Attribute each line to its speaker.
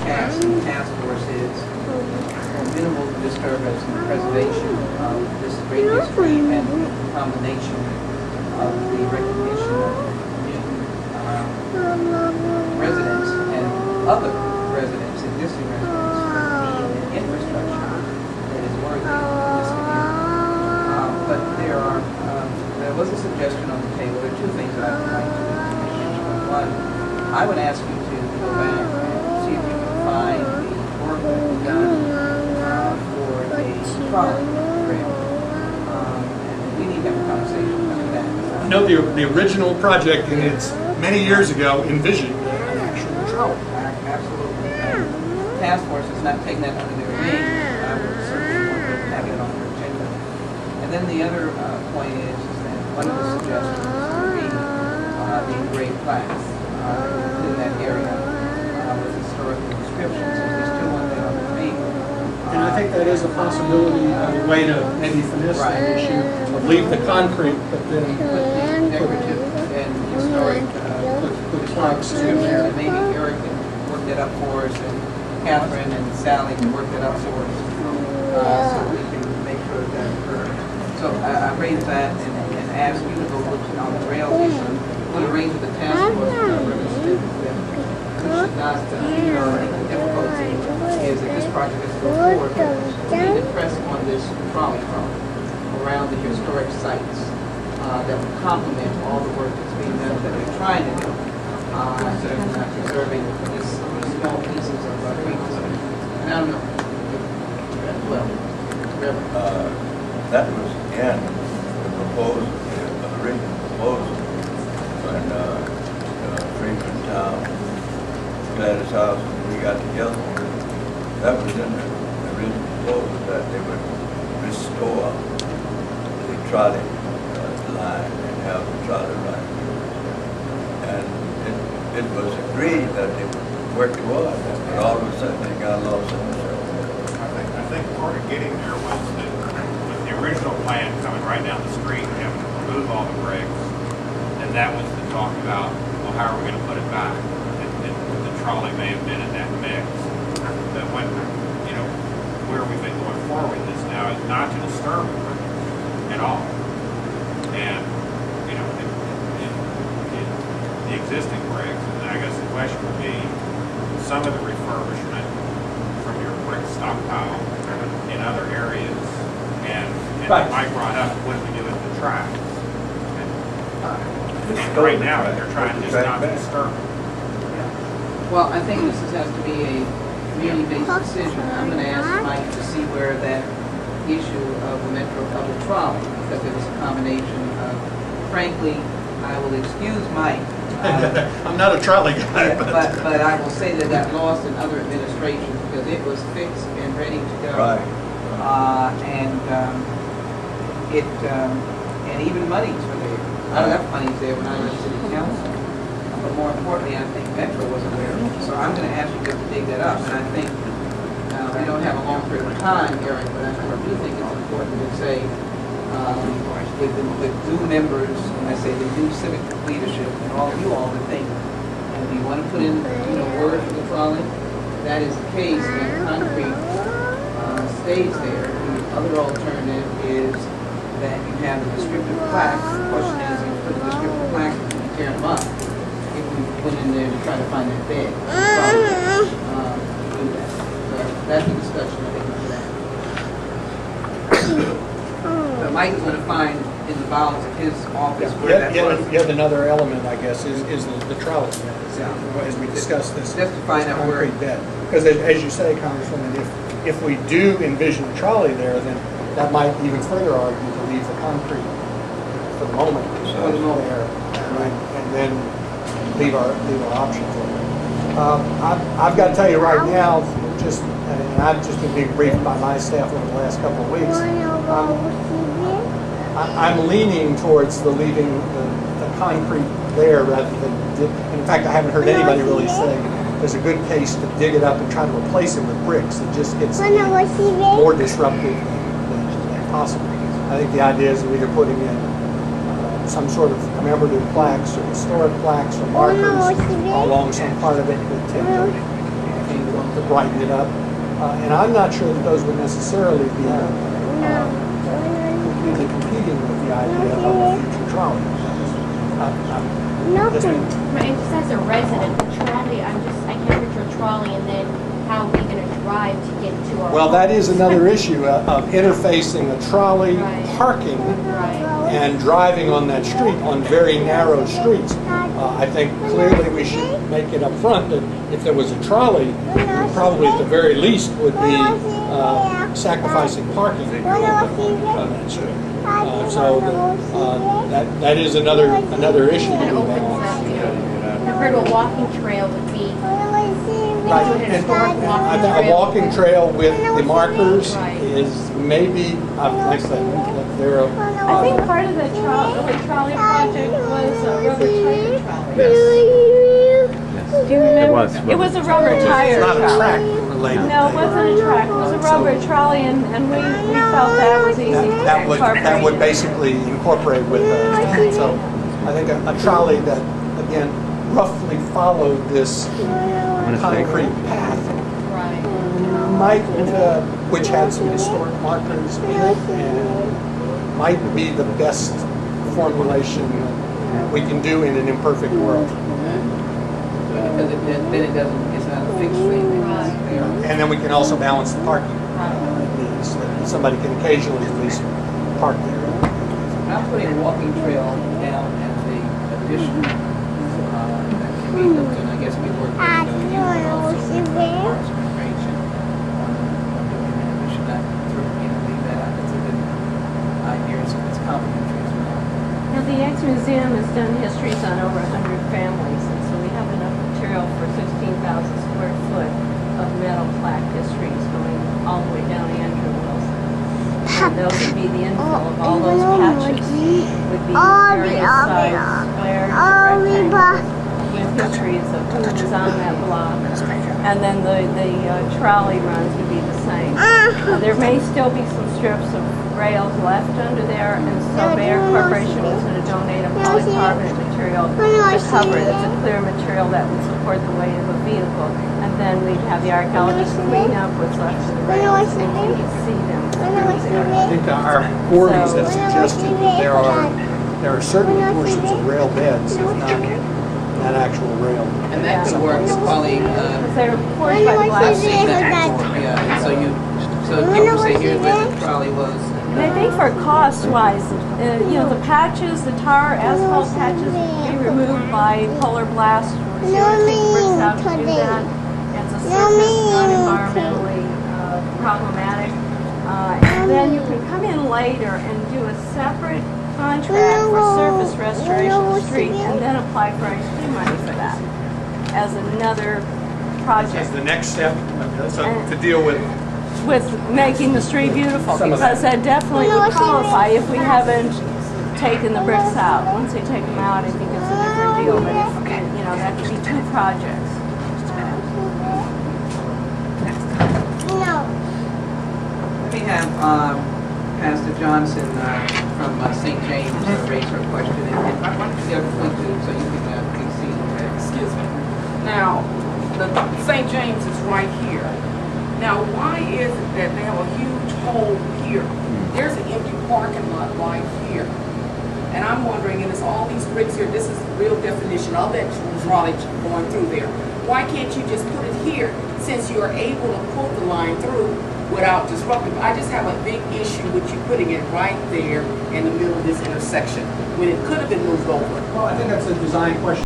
Speaker 1: task of the task force is minimal disturbance and preservation of this great history and the combination of the recognition of new residents and other residents, existing residents, that need infrastructure that is worthy of this community. But there was a suggestion on the table. There are two things that I would like to mention. One, I would ask you to go back and see if you can find the work that was done for a trolley rail. And we need to have a conversation about that.
Speaker 2: I know the original project, and it's many years ago, envisioned an actual trolley.
Speaker 1: Absolutely. And task force is not taking that under their wing. I would certainly want to have it on their agenda. And then the other point is that one of the suggestions is to read the engraved plaques in that area with historical descriptions. And we still want that on the table.
Speaker 2: And I think that is a possibility, a way to maybe finesse that issue, of leave the concrete, but then
Speaker 1: put the decorative and historic
Speaker 2: put plaques in there.
Speaker 1: and maybe Eric can work that up for us, and Catherine and Sally can work that up for us, so we can make sure that occurs. So I raise that and ask you to go look on the rail issue. We'll arrange with the task force that we should not, the difficulty is that this project has to go forward. We need to press on this trolley around the historic sites that will complement all the work that's being done that we're trying to do. Instead of not preserving these small pieces of Freedmen. And I don't know. Well,
Speaker 3: that was again the proposal, the original proposal when Freedmen Town, Gladys House, and we got together. That was in the original proposal that they would restore the trolley line and have the trolley line. And it was agreed that they would work towards that, but all of a sudden they got lost in the show.
Speaker 4: I think part of getting there was that with the original plan coming right down the street and having to remove all the bricks, and that was the talk about, well, how are we going to put it back? And the trolley may have been in that mix. But when, where we've been going forward with this now is not to disturb the bricks at all. And, the existing bricks, and I guess the question would be some of the refurbishment from your brick stockpile in other areas, and
Speaker 2: Right.
Speaker 4: Mike brought up, what do we do with the tracks? And right now, they're trying just not to disturb them.
Speaker 1: Well, I think this has to be a community-based decision. I'm going to ask Mike to see where that issue of the Metro Public Trolley, because it was a combination of, frankly, I will excuse Mike.
Speaker 2: I'm not a trolley guy,
Speaker 1: but I will say that got lost in other administrations because it was fixed and ready to go.
Speaker 3: Right.
Speaker 1: And even monies were there. I left monies there when I left city council. But more importantly, I think Metro was aware of it. So I'm going to ask you to dig that up. And I think we don't have a long period of time, Eric, but I do think it's important to say with new members, when I say the new civic leadership, and all of you all to think, do you want to put in word for the trolley? That is the case, and concrete stays there. The other alternative is that you have the descriptive plaques. The question is, if you put the descriptive plaques, can you tear them up? If we put in there to try to find that bed, do that. So that's the discussion I think we're going to have. But Mike is going to find in the bowels of his office where that was.
Speaker 2: Yet another element, I guess, is the trolley bed, as we discussed this.
Speaker 1: Just to find out where
Speaker 2: concrete bed. Because as you say, Congresswoman, if we do envision a trolley there, then that might even further argue to leave the concrete for the moment there, and then leave our options open. I've got to tell you right now, and I've just been being briefed by my staff over the last couple of weeks. I'm leaning towards the leaving the concrete there rather than, in fact, I haven't heard anybody really say there's a good case to dig it up and try to replace it with bricks. It just gets more disruptive than possible. I think the idea is either putting in some sort of commemorative plaques or historic plaques or markers along some part of it with timber. brighten it up. And I'm not sure that those would necessarily be completely competing with the idea of a future trolley.
Speaker 5: Right, and just as a resident, the trolley, I can't picture a trolley and then how are we going to drive to get to our
Speaker 2: Well, that is
Speaker 5: homes?
Speaker 2: another issue of interfacing a trolley,
Speaker 5: Right.
Speaker 2: parking,
Speaker 5: Right.
Speaker 2: and driving on that street, on very narrow streets. I think clearly we should make it up front that if there was a trolley, we probably at the very least would be sacrificing parking on that street. That is another issue.
Speaker 5: That opens up, I've heard a walking trail would be,
Speaker 2: Right,
Speaker 5: do an historic
Speaker 2: I
Speaker 5: walking
Speaker 2: think a
Speaker 5: trail.
Speaker 2: walking trail with the markers
Speaker 5: Right.
Speaker 2: is maybe, like I said, there are.
Speaker 6: I think part of the trolley project was a rubber tire trolley. Do you remember? It was a rubber tire
Speaker 2: It's not a track
Speaker 6: trolley.
Speaker 2: related
Speaker 6: No, it
Speaker 2: thing.
Speaker 6: wasn't a track, it was a rubber trolley, and we felt that was easy to
Speaker 2: That would
Speaker 6: incorporate.
Speaker 2: basically incorporate with the, so I think a trolley that, again, roughly followed this concrete path
Speaker 5: Right.
Speaker 2: might, which had some historic markers in it, and might be the best formulation we can do in an imperfect world.
Speaker 1: Because then it doesn't, it's not a fixed thing.
Speaker 5: Right.
Speaker 2: And then we can also balance the parking needs. Somebody can occasionally at least park there.
Speaker 1: I'm putting a walking trail down as the addition that can be looked at. I guess we work with you and also with Parks and Recreation on doing that. We should not leave that out. It's a good idea. It's complimentary as well.
Speaker 6: Now, the X Museum has done histories on over 100 families, and so we have enough material for 16,000 square foot of metal plaque histories going all the way down Andrew Wilson. And those would be the infill of all those patches, would be various size squares and rectangles with histories of who was on that block. And then the trolley runs would be the same. There may still be some strips of rails left under there, and so Bayer Corporation was going to donate a polycarbonate material to cover it. It's a clear material that would support the weight of a vehicle. And then we'd have the archaeologists clean up what's left of the rails, and you'd see them through there.
Speaker 2: I think our quarries have suggested that there are certain portions of rail beds, if not actual rail.
Speaker 1: And that could work with probably,
Speaker 6: Because they're forged by
Speaker 1: I've
Speaker 6: glass.
Speaker 1: seen that before, yeah. So people say here's where the trolley was.
Speaker 6: And I think for cost-wise, the patches, the tar asphalt patches be removed by polar blast. We're going to take the bricks out to do that. It's a surface, non-environmentally problematic. And then you can come in later and do a separate contract for surface restoration of the street and then apply for ISP money for that as another project.
Speaker 2: As the next step, to deal with.
Speaker 6: With making the street beautiful,
Speaker 2: Some of
Speaker 6: because
Speaker 2: that.
Speaker 6: that definitely would qualify if we haven't taken the bricks out. Once they take them out, I think it's a different deal, but if, that could be two projects.
Speaker 1: Let me have Pastor Johnson from St. James raise her question. And why don't you get a point to so you can see.
Speaker 7: Excuse me. Now, the St. James is right here. Now, why is it that they have a huge hole here? There's an empty parking lot right here. And I'm wondering, and it's all these bricks here, this is the real definition of that trolley going through there. Why can't you just put it here, since you are able to pull the line through without disrupting? I just have a big issue with you putting it right there in the middle of this intersection, when it could have been moved over.
Speaker 2: Well, I think that's a design question.